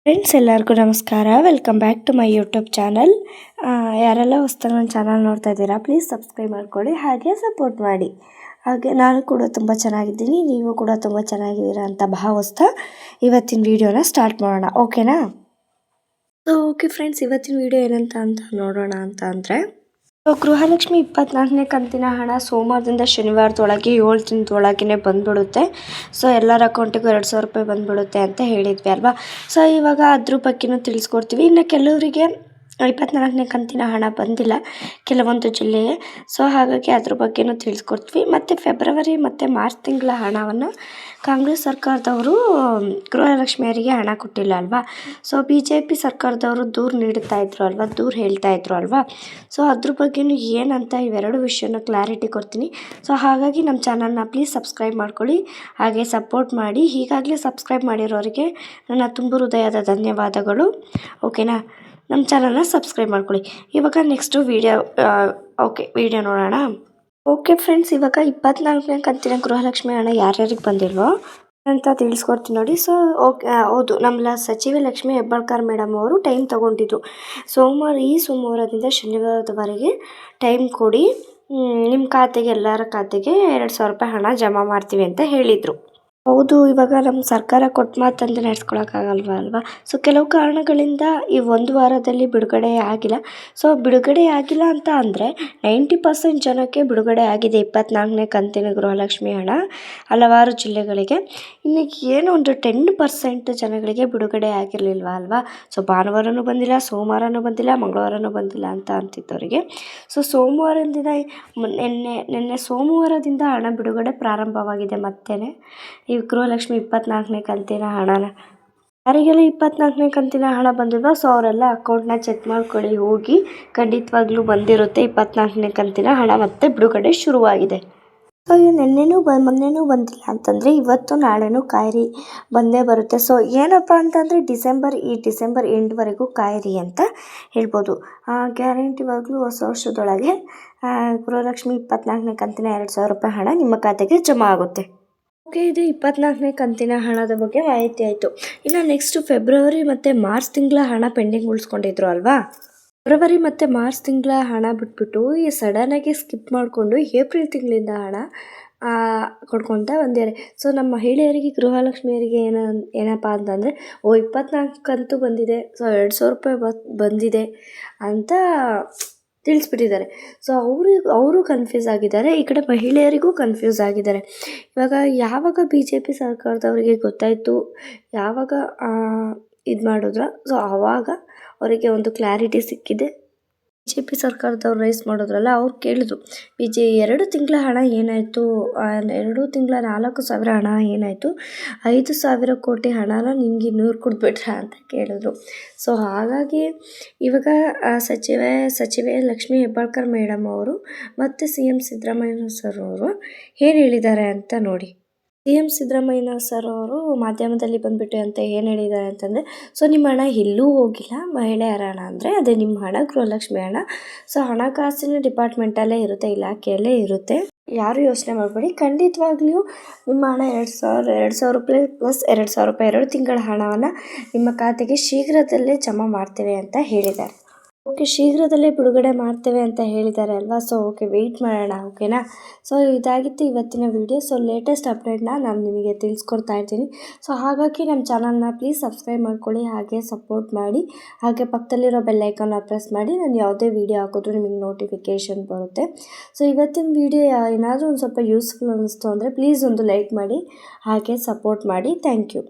Friends ಎಲ್ಲರಿಗೂ ನಮಸ್ಕಾರ. Welcome back to my YouTube channel. ಯಾರೆಲ್ಲ ಹೊಸ್ದಾಗಿ ನನ್ನ ಚಾನಲ್ ನೋಡ್ತಾ ಇದ್ದೀರಾ, ಪ್ಲೀಸ್ ಸಬ್ಸ್ಕ್ರೈಬ್ ಮಾಡ್ಕೊಳ್ಳಿ, ಹಾಗೆ ಸಪೋರ್ಟ್ ಮಾಡಿ. ಹಾಗೆ ನಾನು ಕೂಡ ತುಂಬ ಚೆನ್ನಾಗಿದ್ದೀನಿ, ನೀವು ಕೂಡ ತುಂಬ ಚೆನ್ನಾಗಿದ್ದೀರಾ ಅಂತ ಭಾವಿಸ್ತಾ ಇವತ್ತಿನ ವಿಡಿಯೋನ ಸ್ಟಾರ್ಟ್ ಮಾಡೋಣ. ಓಕೆನಾ? ಓಕೆ ಫ್ರೆಂಡ್ಸ್, ಇವತ್ತಿನ ವಿಡಿಯೋ ಏನಂತ ನೋಡೋಣ ಅಂತ ಅಂದರೆ, ಗೃಹಲಕ್ಷ್ಮಿ 24ನೇ ಕಂತಿನ ಹಣ ಸೋಮವಾರದಿಂದ ಶನಿವಾರದೊಳಗೆ 7 ದಿನದೊಳಗೆ ಬಂದ್ಬಿಡುತ್ತೆ. ಸೊ ಎಲ್ಲರ ಅಕೌಂಟಿಗೂ 2,000 ರೂಪಾಯಿ ಬಂದ್ಬಿಡುತ್ತೆ ಅಂತ ಹೇಳಿದ್ವಿ ಅಲ್ವಾ. ಸೊ ಇವಾಗ ಅದ್ರ ಬಗ್ಗೆನೂ ತಿಳಿಸ್ಕೊಡ್ತೀವಿ. ಇನ್ನು ಕೆಲವರಿಗೆ 24ನೇ ಕಂತಿನ ಹಣ ಬಂದಿಲ್ಲ ಕೆಲವೊಂದು ಜಿಲ್ಲೆಗೆ. ಸೊ ಹಾಗಾಗಿ ಅದ್ರ ಬಗ್ಗೆನೂ ತಿಳಿಸ್ಕೊಡ್ತೀವಿ. ಮತ್ತು ಫೆಬ್ರವರಿ ಮತ್ತು ಮಾರ್ಚ್ ತಿಂಗಳ ಹಣವನ್ನು ಕಾಂಗ್ರೆಸ್ ಸರ್ಕಾರದವರು ಗೃಹಲಕ್ಷ್ಮಿಯರಿಗೆ ಹಣ ಕೊಟ್ಟಿಲ್ಲ ಅಲ್ವಾ. ಸೊ BJP ಸರ್ಕಾರದವರು ದೂರು ನೀಡ್ತಾ ಇದ್ರು ಅಲ್ವಾ, ದೂರು ಹೇಳ್ತಾ ಇದ್ರು ಅಲ್ವಾ. ಸೊ ಅದ್ರ ಬಗ್ಗೆನೂ ಏನಂತ ಇವೆರಡು ವಿಷಯನ ಕ್ಲಾರಿಟಿ ಕೊಡ್ತೀನಿ. ಸೊ ಹಾಗಾಗಿ ನಮ್ಮ ಚಾನಲ್ನ ಪ್ಲೀಸ್ ಸಬ್ಸ್ಕ್ರೈಬ್ ಮಾಡ್ಕೊಳ್ಳಿ, ಹಾಗೆ ಸಪೋರ್ಟ್ ಮಾಡಿ. ಈಗಾಗಲೇ ಸಬ್ಸ್ಕ್ರೈಬ್ ಮಾಡಿರೋರಿಗೆ ನನ್ನ ತುಂಬ ಹೃದಯದ ಧನ್ಯವಾದಗಳು. ಓಕೆನಾ? ನಮ್ಮ ಚಾನಲ್ನ ಸಬ್ಸ್ಕ್ರೈಬ್ ಮಾಡ್ಕೊಳ್ಳಿ. ಇವಾಗ ನೆಕ್ಸ್ಟು ವಿಡಿಯೋ ನೋಡೋಣ. ಓಕೆ ಫ್ರೆಂಡ್ಸ್, ಇವಾಗ 24ನೇ ಕಂತಿನ ಗೃಹಲಕ್ಷ್ಮಿ ಹಣ ಯಾರ್ಯಾರಿಗೆ ಬಂದಿಲ್ವೋ ಅಂತ ತಿಳಿಸ್ಕೊಡ್ತೀನಿ ನೋಡಿ. ಸೊ ಹೌದು, ನಮ್ಮ ಸಚಿವೆ ಲಕ್ಷ್ಮೀ ಹೆಬ್ಬಾಳ್ಕರ್ ಮೇಡಮ್ ಅವರು ಟೈಮ್ ತೊಗೊಂಡಿದ್ರು. ಈ ಸೋಮವಾರದಿಂದ ಶನಿವಾರದವರೆಗೆ ಟೈಮ್ ಕೊಡಿ, ನಿಮ್ಮ ಖಾತೆಗೆ, ಎಲ್ಲರ ಖಾತೆಗೆ 2,000 ರೂಪಾಯಿ ಹಣ ಜಮಾ ಮಾಡ್ತೀವಿ ಅಂತ ಹೇಳಿದರು. ಹೌದು, ಇವಾಗ ನಮ್ಮ ಸರ್ಕಾರ ಕೊಟ್ಟ ಮಾತಂದು ನಡೆಸ್ಕೊಳಕ್ಕಾಗಲ್ವ ಅಲ್ವಾ. ಸೊ ಕೆಲವು ಕಾರಣಗಳಿಂದ ಈ ಒಂದು ವಾರದಲ್ಲಿ ಬಿಡುಗಡೆ ಆಗಿಲ್ಲ. ಸೊ ಬಿಡುಗಡೆ ಆಗಿಲ್ಲ ಅಂತ ಅಂದರೆ 90% ಜನಕ್ಕೆ ಬಿಡುಗಡೆ ಆಗಿದೆ 24ನೇ ಕಂತಿನ ಗೃಹಲಕ್ಷ್ಮಿ ಹಣ ಹಲವಾರು ಜಿಲ್ಲೆಗಳಿಗೆ. ಇನ್ನು ಏನೋ ಒಂದು 10% ಜನಗಳಿಗೆ ಬಿಡುಗಡೆ ಆಗಿರಲಿಲ್ವ ಅಲ್ವಾ. ಸೊ ಭಾನುವಾರನೂ ಬಂದಿಲ್ಲ, ಸೋಮವಾರನೂ ಬಂದಿಲ್ಲ, ಮಂಗಳವಾರನೂ ಬಂದಿಲ್ಲ ಅಂತ ಅಂತಿದ್ದವರಿಗೆ ಸೊ ಸೋಮವಾರದಿಂದ ನಿನ್ನೆ ಸೋಮವಾರದಿಂದ ಹಣ ಬಿಡುಗಡೆ ಪ್ರಾರಂಭವಾಗಿದೆ. ಮತ್ತೆ ಈ ಗೃಹಲಕ್ಷ್ಮಿ 24ನೇ ಕಂತಿನ ಹಣನ ಯಾರಿಗೆಲ್ಲ 24ನೇ ಕಂತಿನ ಹಣ ಬಂದಿಲ್ವೋ ಸೊ ಅವರೆಲ್ಲ ಅಕೌಂಟ್ನ ಚೆಕ್ ಮಾಡ್ಕೊಳ್ಳಿ ಹೋಗಿ. ಖಂಡಿತವಾಗ್ಲೂ ಬಂದಿರುತ್ತೆ 24ನೇ ಕಂತಿನ ಹಣ, ಮತ್ತೆ ಬಿಡುಗಡೆ ಶುರುವಾಗಿದೆ. ಸೊ ಮೊನ್ನೆನೂ ಬಂದಿಲ್ಲ ಅಂತಂದರೆ ಇವತ್ತು ನಾಳೆನೂ ಕಾಯಿರಿ ಬಂದೇ ಬರುತ್ತೆ. ಸೊ ಏನಪ್ಪ ಅಂತಂದರೆ ಡಿಸೆಂಬರ್ ಎಂಡ್ವರೆಗೂ ಕಾಯಿರಿ ಅಂತ ಹೇಳ್ಬೋದು. ಗ್ಯಾರಂಟಿವಾಗ್ಲೂ ಹೊಸ ವರ್ಷದೊಳಗೆ ಗೃಹಲಕ್ಷ್ಮಿ 24ನೇ ಕಂತಿನ 2,000 ರೂಪಾಯಿ ಹಣ ನಿಮ್ಮ ಖಾತೆಗೆ ಜಮಾ ಆಗುತ್ತೆ. ಓಕೆ, ಇದು 24ನೇ ಕಂತಿನ ಹಣದ ಬಗ್ಗೆ ಮಾಹಿತಿ ಆಯಿತು. ಇನ್ನು ನೆಕ್ಸ್ಟ್ ಫೆಬ್ರವರಿ ಮತ್ತು ಮಾರ್ಚ್ ತಿಂಗಳ ಹಣ ಪೆಂಡಿಂಗ್ ಉಳಿಸ್ಕೊಂಡಿದ್ರು ಅಲ್ವಾ. ಫೆಬ್ರವರಿ ಮತ್ತು ಮಾರ್ಚ್ ತಿಂಗಳ ಹಣ ಬಿಟ್ಬಿಟ್ಟು ಈ ಸಡನ್ನಾಗಿ ಸ್ಕಿಪ್ ಮಾಡಿಕೊಂಡು ಏಪ್ರಿಲ್ ತಿಂಗಳಿಂದ ಹಣ ಕೊಡ್ಕೊತಾ ಬಂದಿದ್ದಾರೆ. ಸೊ ನಮ್ಮ ಮಹಿಳೆಯರಿಗೆ, ಗೃಹಲಕ್ಷ್ಮಿಯರಿಗೆ ಏನಪ್ಪ ಅಂತಂದರೆ 24 ಕಂತು ಬಂದಿದೆ, ಸೊ 2,000 ರೂಪಾಯಿ ಬಂದಿದೆ ಅಂತ ತಿಳಿಸ್ಬಿಟ್ಟಿದ್ದಾರೆ. ಸೊ ಅವರು ಕನ್ಫ್ಯೂಸ್ ಆಗಿದ್ದಾರೆ, ಈ ಕಡೆ ಮಹಿಳೆಯರಿಗೂ ಕನ್ಫ್ಯೂಸ್ ಆಗಿದ್ದಾರೆ. ಇವಾಗ ಯಾವಾಗ BJP ಸರ್ಕಾರದವರಿಗೆ ಗೊತ್ತಾಯಿತು, ಯಾವಾಗ ಇದು ಮಾಡಿದ್ರ, ಸೊ ಆವಾಗ ಅವರಿಗೆ ಒಂದು ಕ್ಲಾರಿಟಿ ಸಿಕ್ಕಿದೆ. BJP ಸರ್ಕಾರದವ್ರು ರೈಸ್ ಮಾಡಿದ್ರಲ್ಲ, ಅವ್ರು ಕೇಳಿದ್ರು 2 ತಿಂಗಳ ಹಣ ಏನಾಯಿತು, 2 ತಿಂಗಳ 4,000 ಹಣ ಏನಾಯಿತು, 5,000 ಕೋಟಿ ಹಣನ ನಿಂಗೆ 100 ಕೊಟ್ಬಿಟ್ರಾ ಅಂತ ಕೇಳಿದ್ರು. ಸೊ ಹಾಗಾಗಿ ಇವಾಗ ಸಚಿವೆ ಲಕ್ಷ್ಮೀ ಹೆಬ್ಬಾಳ್ಕರ್ ಮೇಡಮ್ ಅವರು ಮತ್ತು CM ಸಿದ್ದರಾಮಯ್ಯ ಸರ್ ಅವರು ಏನು ಹೇಳಿದ್ದಾರೆ ಅಂತ ನೋಡಿ. CM ಸಿದ್ದರಾಮಯ್ಯ ಸರ್ ಅವರು ಮಾಧ್ಯಮದಲ್ಲಿ ಬಂದುಬಿಟ್ಟು ಅಂತ ಏನು ಹೇಳಿದ್ದಾರೆ ಅಂತಂದರೆ, ಸೊ ನಿಮ್ಮ ಹಣ ಎಲ್ಲೂ ಹೋಗಿಲ್ಲ, ಮಹಿಳೆಯರ ಹಣ ಅಂದರೆ ಅದೇ ನಿಮ್ಮ ಹಣ, ಗೃಹಲಕ್ಷ್ಮಿ ಹಣ. ಸೊ ಹಣಕಾಸಿನ ಡಿಪಾರ್ಟ್ಮೆಂಟಲ್ಲೇ ಇರುತ್ತೆ, ಇಲಾಖೆಯಲ್ಲೇ ಇರುತ್ತೆ, ಯಾರು ಯೋಚನೆ ಮಾಡಬೇಡಿ. ಖಂಡಿತವಾಗ್ಲೂ ನಿಮ್ಮ ಹಣ 2,000 ರೂಪಾಯಿ ಪ್ಲಸ್ 2,000 ರೂಪಾಯಿ 2 ತಿಂಗಳ ಹಣವನ್ನು ನಿಮ್ಮ ಖಾತೆಗೆ ಶೀಘ್ರದಲ್ಲೇ ಜಮಾ ಮಾಡ್ತೇವೆ ಅಂತ ಹೇಳಿದ್ದಾರೆ. ಓಕೆ, ಶೀಘ್ರದಲ್ಲೇ ಬಿಡುಗಡೆ ಮಾಡ್ತೇವೆ ಅಂತ ಹೇಳಿದ್ದಾರೆ ಅಲ್ವಾ. ಸೊ ಓಕೆ, ವೆಯ್ಟ್ ಮಾಡೋಣ. ಓಕೆನಾ? ಸೊ ಇದಾಗಿತ್ತು ಇವತ್ತಿನ ವಿಡಿಯೋ. ಸೊ ಲೇಟೆಸ್ಟ್ ಅಪ್ಡೇಟ್ನ ನಾನು ನಿಮಗೆ ತಿಳಿಸ್ಕೊಡ್ತಾ ಇರ್ತೀನಿ. ಸೊ ಹಾಗಾಗಿ ನಮ್ಮ ಚಾನಲ್ನ ಪ್ಲೀಸ್ ಸಬ್ಸ್ಕ್ರೈಬ್ ಮಾಡ್ಕೊಳ್ಳಿ, ಹಾಗೆ ಸಪೋರ್ಟ್ ಮಾಡಿ, ಹಾಗೆ ಪಕ್ಕದಲ್ಲಿರೋ ಬೆಲ್ ಐಕಾನ್ನ ಪ್ರೆಸ್ ಮಾಡಿ. ನಾನು ಯಾವುದೇ ವಿಡಿಯೋ ಹಾಕಿದ್ರೂ ನಿಮಗೆ ನೋಟಿಫಿಕೇಷನ್ ಬರುತ್ತೆ. ಸೊ ಇವತ್ತಿನ ವಿಡಿಯೋ ಏನಾದರೂ ಒಂದು ಸ್ವಲ್ಪ ಯೂಸ್ಫುಲ್ ಅನ್ನಿಸ್ತು ಅಂದರೆ ಪ್ಲೀಸ್ ಒಂದು ಲೈಕ್ ಮಾಡಿ, ಹಾಗೆ ಸಪೋರ್ಟ್ ಮಾಡಿ. Thank you.